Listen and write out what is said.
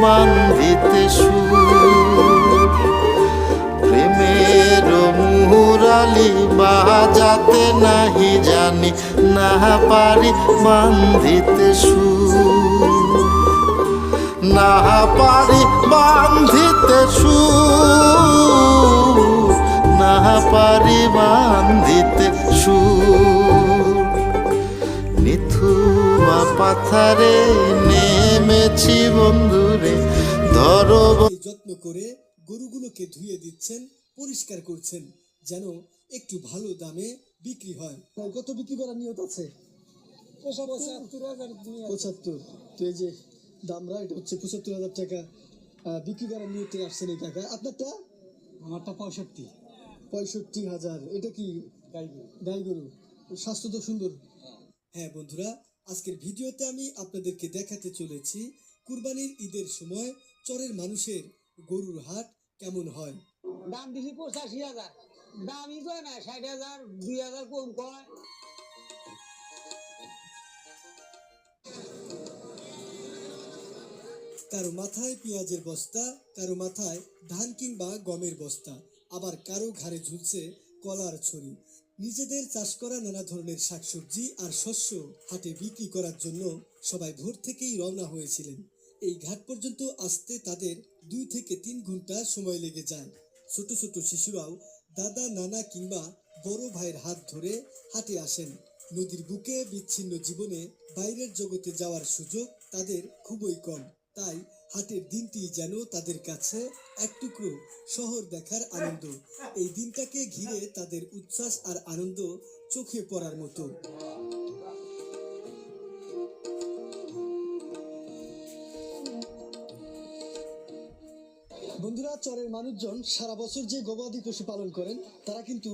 বান্ধিতে সুর, প্রেমের মুরালি বাজাতে নাহি জানি, না পারি বান্ধিতে সুর, না পারি বান্ধিতে সুর, না পারি বান্ধিতে সুর। নিথুয়া পাথারে নেমেছি বন্ধুরে, ধরো যত্ন করে গরুগুলোকে ধুয়ে দিচ্ছেন, পরিষ্কার করছেন, যেন একটু ভালো দামে বিক্রি হয়। কত বিক্রি করার নিয়ত আছে? 75,000। তো এই যে দামরা, এটা হচ্ছে 75,000 টাকা বিক্রি করার নিয়তে আসছেন এই টাকা। আপনারটা? আমারটা 65,000। এটা কি গাই গরু? স্বাস্থ্য তো সুন্দর। হ্যাঁ বন্ধুরা, আজকের ভিডিওতে আমি আপনাদেরকে দেখাতে চলেছি কুরবানির ঈদের সময় চরের মানুষের গরুর হাট কেমন হয়। দাম দিছি 85,000, দামই কয় না, 60,000, 2,000 কম কয়। কারো মাথায় পেঁয়াজের বস্তা, কারো মাথায় ধান কিংবা গমের বস্তা, আবার কারো ঘাড়ে ঝুলছে কলার ছড়ি। নিজেদের চাষ করা নানা ধরনের শাকসবজি আর শস্য হাটে বিক্রি করার জন্য সবাই ভোর থেকেই রওনা হয়েছিলেন। এই ঘাট পর্যন্ত আসতে তাদের 2 থেকে 3 ঘন্টা সময় লেগে যায়। ছোট ছোট শিশুরাও দাদা, নানা কিংবা বড় ভাইয়ের হাত ধরে হাটে আসেন। নদীর বুকে বিচ্ছিন্ন জীবনে বাইরের জগতে যাওয়ার সুযোগ তাদের খুবই কম। তাই হাটের দিনটি যেন তাদের কাছে এক টুকরো শহর দেখার আনন্দ। এই দিনটাকে ঘিরে তাদের উচ্ছ্বাস আর আনন্দ চোখে পড়ার মতো। বন্ধুরা, চরের মানুষজন সারা বছর যে গবাদি পশু পালন করেন, তারা কিন্তু